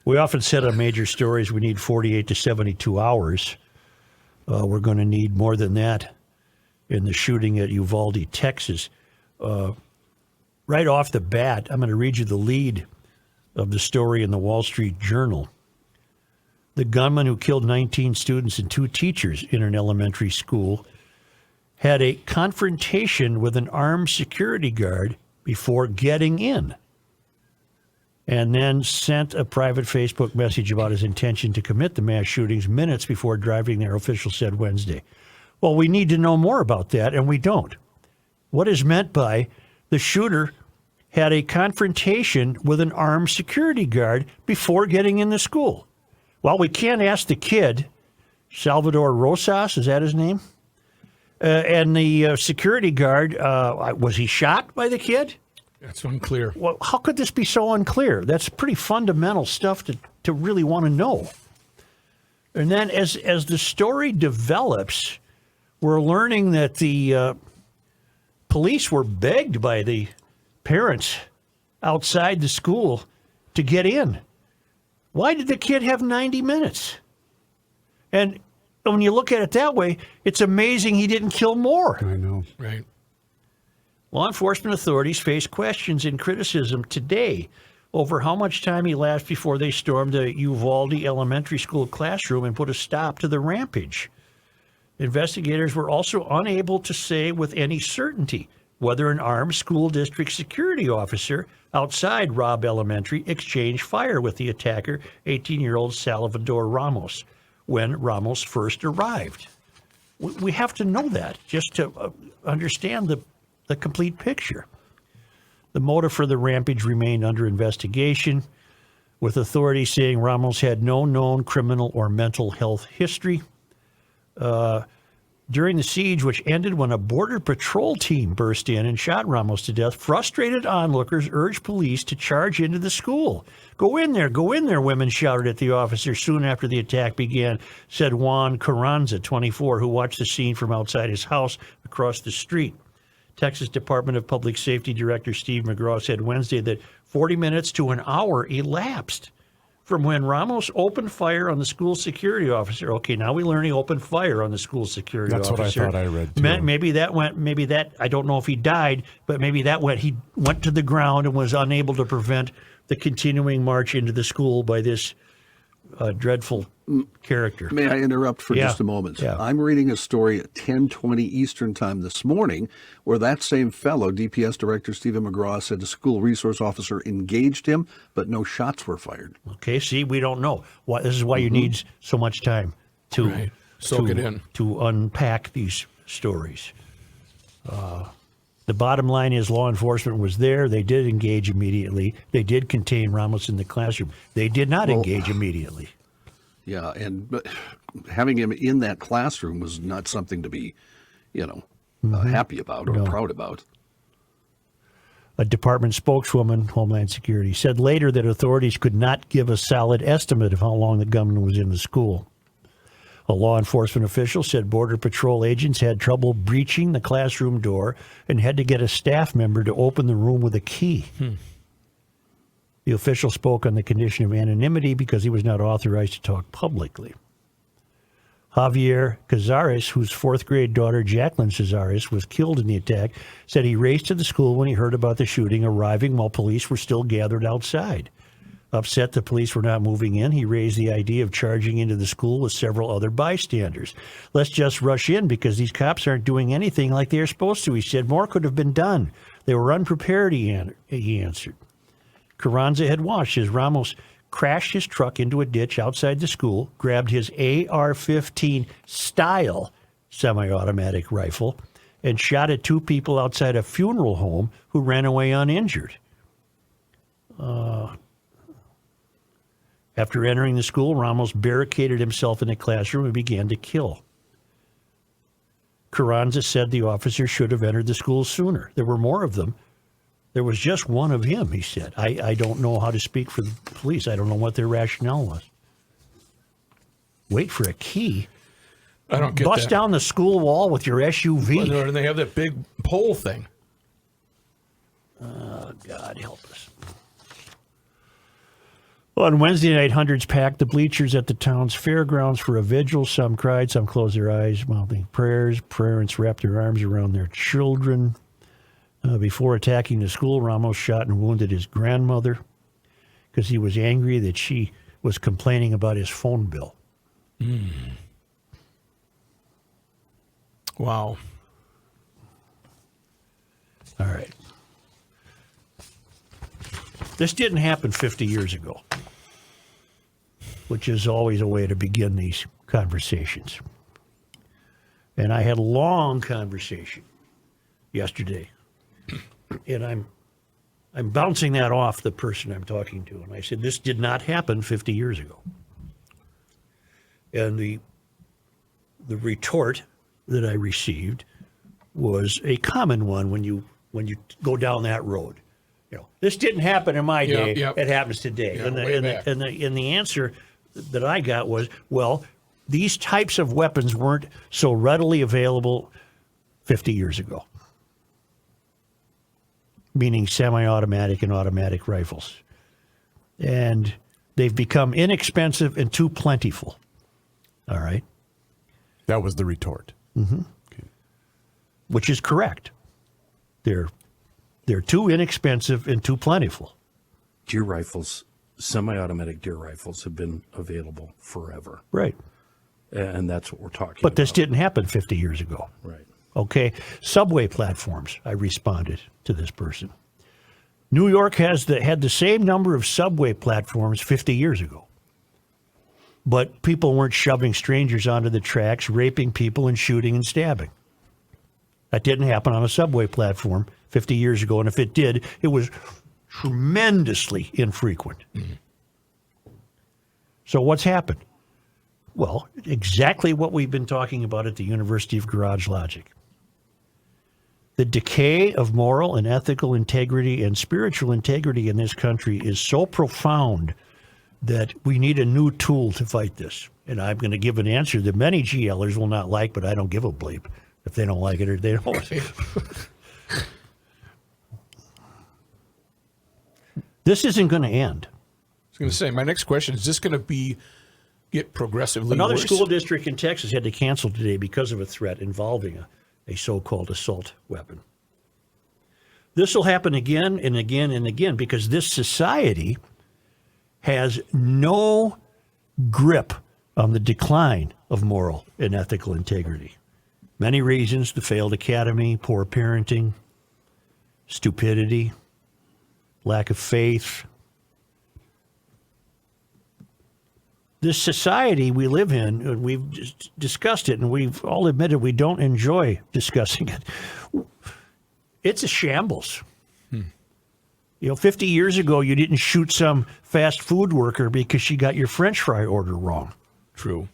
We often said on major stories we need 48 to 72 hours. We're going to need more than that in the shooting at Uvalde, Texas. Right off the bat, I'm going to read you the lead of the story in the Wall Street Journal. The gunman who killed 19 students and 2 teachers in an elementary school had a confrontation with an armed security guard before getting in, and then sent a private Facebook message about his intention to commit the mass shootings minutes before driving there, officials said Wednesday. Well, we need to know more about that, and we don't. What is meant by the shooter had a confrontation with an armed security guard before getting in the school? Well, we can't ask the kid, Salvador Rosas, is that his name? And the security guard, was he shot by the kid? That's unclear. Well, how could this be so unclear? That's pretty fundamental stuff to really want to know. And then as the story develops, we're learning that the police were begged by the parents outside the school to get in. Why did the kid have 90 minutes? And when you look at it that way, it's amazing he didn't kill more. I know. Right. Law enforcement authorities face questions and criticism today over how much time elapsed before they stormed the Uvalde elementary school classroom and put a stop to the rampage. Investigators were also unable to say with any certainty whether an armed school district security officer outside Robb Elementary exchanged fire with the attacker, 18-year-old Salvador Ramos, when Ramos first arrived. We have to know that just to understand the complete picture. The motive for the rampage remained under investigation, with authorities saying Ramos had no known criminal or mental health history. During the siege, which ended when a Border Patrol team burst in and shot Ramos to death, frustrated onlookers urged police to charge into the school. Go in there, women shouted at the officer soon after the attack began, said Juan Carranza, 24, who watched the scene from outside his house across the street. Texas Department of Public Safety Director Steve McGraw said Wednesday that 40 minutes to an hour elapsed from when Ramos opened fire on the school security officer. Okay, now we learn he opened fire on the school security officer. That's what I thought I read, too. Maybe that, I don't know if he died, but maybe he went to the ground and was unable to prevent the continuing march into the school by this dreadful character. May I interrupt for just a moment? Yeah. I'm reading a story at 10:20 Eastern Time this morning where that same fellow, DPS Director Stephen McGraw, said a school resource officer engaged him, but no shots were fired. Okay, see, we don't know. This is why you need so much time to soak it in, to unpack these stories. The bottom line is law enforcement was there. They did engage immediately. They did contain Ramos in the classroom. They did not engage immediately. Yeah, but having him in that classroom was not something to be, happy about or proud about. A department spokeswoman, Homeland Security, said later that authorities could not give a solid estimate of how long the gunman was in the school. A law enforcement official said Border Patrol agents had trouble breaching the classroom door and had to get a staff member to open the room with a key. The official spoke on the condition of anonymity because he was not authorized to talk publicly. Javier Cazares, whose fourth-grade daughter Jacqueline Cazares was killed in the attack, said he raced to the school when he heard about the shooting, arriving while police were still gathered outside. Upset the police were not moving in, he raised the idea of charging into the school with several other bystanders. Let's just rush in because these cops aren't doing anything like they are supposed to, he said. More could have been done. They were unprepared, he answered. Carranza had watched as Ramos crashed his truck into a ditch outside the school, grabbed his AR-15 style semi-automatic rifle, and shot at 2 people outside a funeral home who ran away uninjured. After entering the school, Ramos barricaded himself in a classroom and began to kill. Carranza said the officer should have entered the school sooner. There were more of them. There was just one of him, he said. I don't know how to speak for the police. I don't know what their rationale was. Wait for a key? I don't get Bust that. down the school wall with your SUV. And they have that big pole thing. Oh, God help us. On Wednesday night, hundreds packed the bleachers at the town's fairgrounds for a vigil. Some cried, some closed their eyes, mouthing prayers. Parents wrapped their arms around their children. Before attacking the school, Ramos shot and wounded his grandmother because he was angry that she was complaining about his phone bill. Wow. All right. This didn't happen 50 years ago, which is always a way to begin these conversations. And I had a long conversation yesterday, and I'm bouncing that off the person I'm talking to. And I said, this did not happen 50 years ago. And the retort that I received was a common one when you go down that road. You know, this didn't happen in my day. Yep. It happens today. Yeah, and the answer that I got was, well, these types of weapons weren't so readily available 50 years ago, meaning semi-automatic and automatic rifles. And they've become inexpensive and too plentiful. All right? That was the retort. Which is correct. They're too inexpensive and too plentiful. Deer rifles, semi-automatic deer rifles have been available forever. Right. And that's what we're talking about. But this didn't happen 50 years ago. Right. Okay. Subway platforms, I responded to this person. New York had the same number of subway platforms 50 years ago. But people weren't shoving strangers onto the tracks, raping people, and shooting and stabbing. That didn't happen on a subway platform 50 years ago. And if it did, it was tremendously infrequent. Mm-hmm. So what's happened? Well, exactly what we've been talking about at the University of Garage Logic. The decay of moral and ethical integrity and spiritual integrity in this country is so profound that we need a new tool to fight this. And I'm going to give an answer that many GLers will not like, but I don't give a bleep if they don't like it or they don't. This isn't going to end. I was going to say, my next question, is this going to get progressively Another worse? school district in Texas had to cancel today because of a threat involving a so-called assault weapon. This will happen again and again and again because this society has no grip on the decline of moral and ethical integrity. Many reasons: the failed academy, poor parenting, stupidity, lack of faith. This society we live in, and we've just discussed it, and we've all admitted we don't enjoy discussing it. It's a shambles. You know, 50 years ago, you didn't shoot some fast food worker because she got your French fry order wrong. True.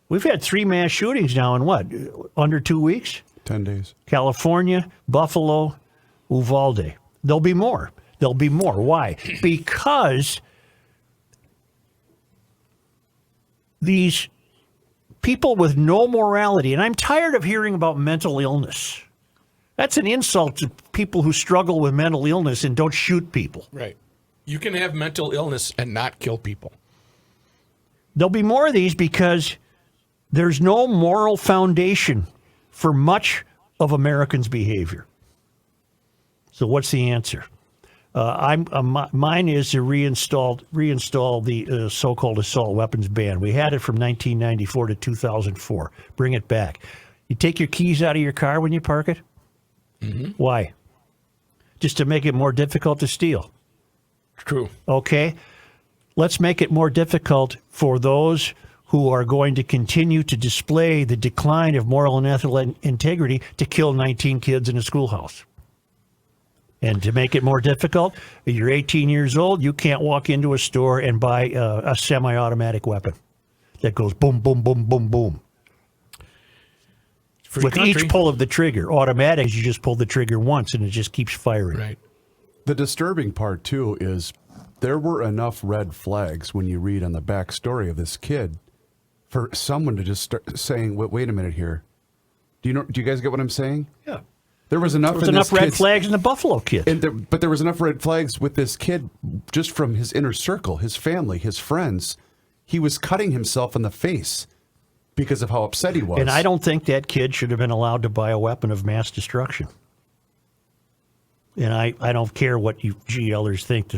We've had 3 mass shootings now in what, under 2 weeks? 10 days. California, Buffalo, Uvalde. There'll be more. There'll be more. Why? Because these people with no morality, and I'm tired of hearing about mental illness. That's an insult to people who struggle with mental illness and don't shoot people. Right. You can have mental illness and not kill people. There'll be more of these because there's no moral foundation for much of Americans' behavior. So what's the answer? Mine is to reinstall the so-called assault weapons ban. We had it from 1994 to 2004. Bring it back. You take your keys out of your car when you park it? Mm-hmm. Why? Just to make it more difficult to steal. True. Okay. Let's make it more difficult for those who are going to continue to display the decline of moral and ethical integrity to kill 19 kids in a schoolhouse. And to make it more difficult, you're 18 years old, you can't walk into a store and buy a semi-automatic weapon that goes boom, boom, boom, boom, boom. With each pull of the trigger. Automatic, you just pull the trigger once and it just keeps firing. Right. The disturbing part, too, is there were enough red flags when you read on the backstory of this kid for someone to just start saying, wait a minute here. Do you guys get what I'm saying? Yeah. There was enough. There was in enough this red kid's- flags in the Buffalo kid. But there was enough red flags with this kid just from his inner circle, his family, his friends. He was cutting himself in the face because of how upset he was. And I don't think that kid should have been allowed to buy a weapon of mass destruction. And I don't care what you GLers think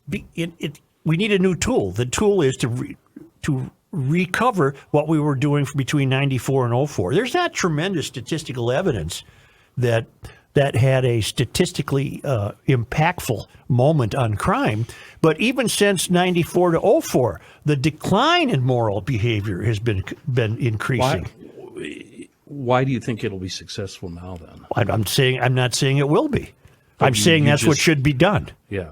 we need a new tool. The tool is to recover what we were doing between 94 and 04. There's not tremendous statistical evidence that had a statistically impactful moment on crime. But even since 94 to 04, the decline in moral behavior has been increasing. Why do you think it'll be successful now then? I'm not saying it will be. I'm you- saying you that's what just- should be done. Yeah.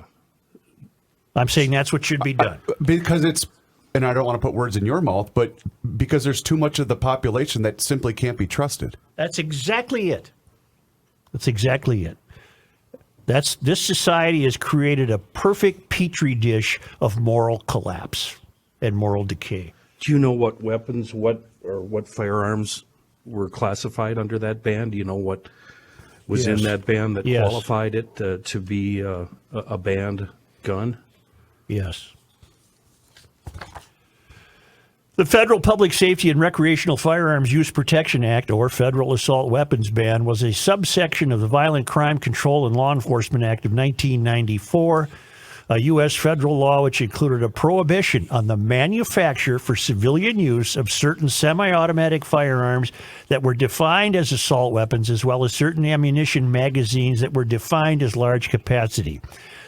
I'm saying that's what should be done. Because it's, and I don't want to put words in your mouth, but because there's too much of the population that simply can't be trusted. That's exactly it. That's exactly it. This society has created a perfect petri dish of moral collapse and moral decay. Do you know what weapons, what firearms were classified under that ban? Do you know what was in Yes. that ban that Yes. qualified it to be a banned gun? Yes. The Federal Public Safety and Recreational Firearms Use Protection Act, or Federal Assault Weapons Ban, was a subsection of the Violent Crime Control and Law Enforcement Act of 1994, a U.S. federal law which included a prohibition on the manufacture for civilian use of certain semi-automatic firearms that were defined as assault weapons, as well as certain ammunition magazines that were defined as large capacity.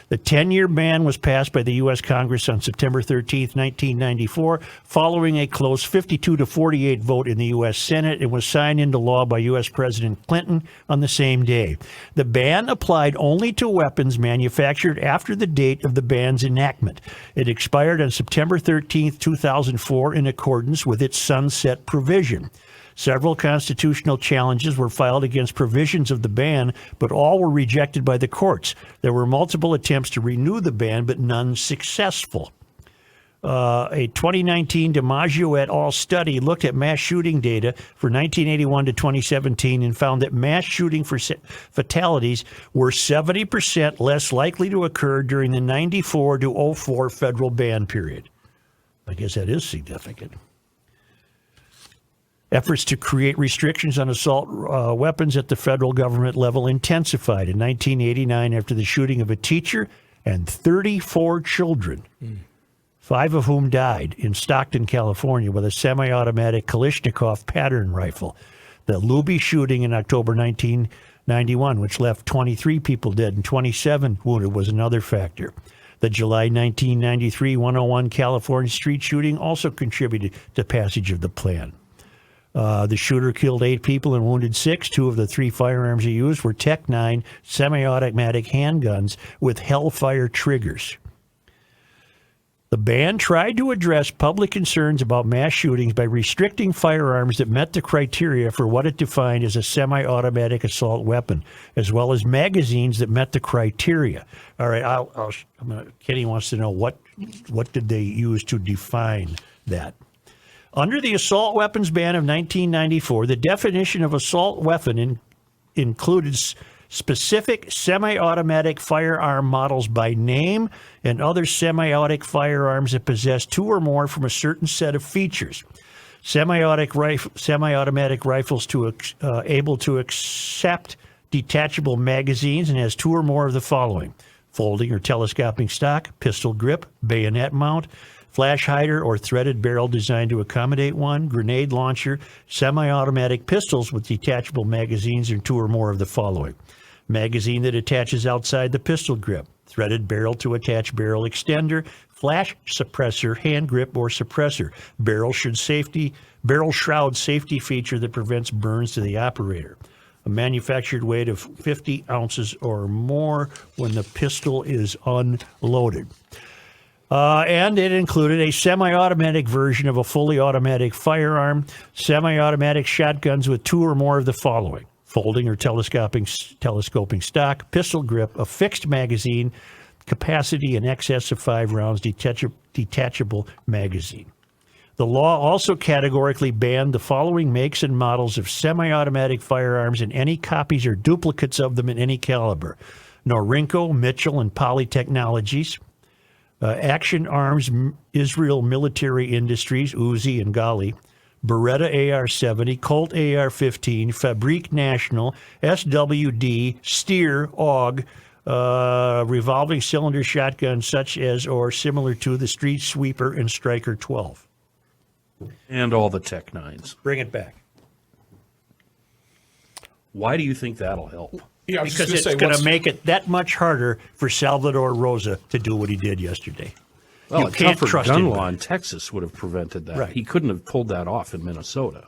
The 10-year ban was passed by the U.S. Congress on September 13, 1994, following a close 52-48 vote in the U.S. Senate, and was signed into law by U.S. President Clinton on the same day. The ban applied only to weapons manufactured after the date of the ban's enactment. It expired on September 13, 2004, in accordance with its sunset provision. Several constitutional challenges were filed against provisions of the ban, but all were rejected by the courts. There were multiple attempts to renew the ban, but none successful. A 2019 DiMaggio et al. Study looked at mass shooting data for 1981 to 2017 and found that mass shooting fatalities were 70% less likely to occur during the 94 to 04 federal ban period. I guess that is significant. Efforts to create restrictions on assault weapons at the federal government level intensified in 1989 after the shooting of a teacher and 34 children, 5 of whom died in Stockton, California, with a semi-automatic Kalashnikov pattern rifle. The Luby shooting in October 1991, which left 23 people dead and 27 wounded, was another factor. The July 1993 101 California street shooting also contributed to passage of the plan. The shooter killed 8 people and wounded 6. 2 of the 3 firearms he used were Tech-9 semi-automatic handguns with Hellfire triggers. The ban tried to address public concerns about mass shootings by restricting firearms that met the criteria for what it defined as a semi-automatic assault weapon, as well as magazines that met the criteria. All right, Kenny wants to know what did they use to define that. Under the assault weapons ban of 1994, the definition of assault weapon included specific semi-automatic firearm models by name and other semi-automatic firearms that possess 2 or more from a certain set of features. Semi-automatic rifles able to accept detachable magazines and has 2 or more of the following: folding or telescoping stock, pistol grip, bayonet mount, flash hider or threaded barrel designed to accommodate one, grenade launcher, semi-automatic pistols with detachable magazines and 2 or more of the following: magazine that attaches outside the pistol grip, threaded barrel to attach barrel extender, flash suppressor, hand grip or suppressor, barrel shroud safety feature that prevents burns to the operator, a manufactured weight of 50 ounces or more when the pistol is unloaded. And it included a semi-automatic version of a fully automatic firearm, semi-automatic shotguns with 2 or more of the following: folding or telescoping stock, pistol grip, a fixed magazine, capacity in excess of 5 rounds, detachable magazine. The law also categorically banned the following makes and models of semi-automatic firearms and any copies or duplicates of them in any caliber: Norinco, Mitchell, and Poly Technologies, Action Arms, Israel Military Industries, Uzi and Gali, Beretta AR-70, Colt AR-15, Fabrique National, SWD, Steer, AUG, revolving cylinder shotgun such as or similar to the Street Sweeper and Striker 12. And all the Tech 9s. Bring it back. Why do you think that'll help? Yeah, I was Because just it's gonna say, going what's- to make it that much harder for Salvador Rosa to do what he did yesterday. Well, You a can't tougher trust gun anybody. law in Texas would have prevented that. Right. He couldn't have pulled that off in Minnesota.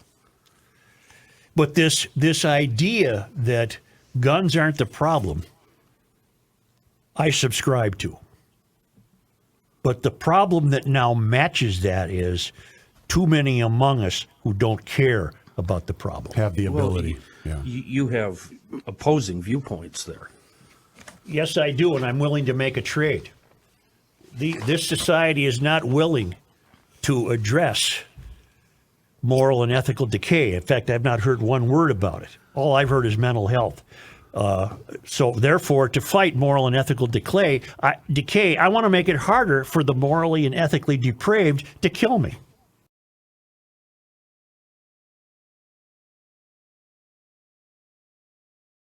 But this idea that guns aren't the problem, I subscribe to. But the problem that now matches that is too many among us who don't care about the problem. Have the ability. Yeah. You have opposing viewpoints there. Yes, I do, and I'm willing to make a trade. This society is not willing to address moral and ethical decay. In fact, I've not heard one word about it. All I've heard is mental health. So therefore, to fight moral and ethical decay, I want to make it harder for the morally and ethically depraved to kill me.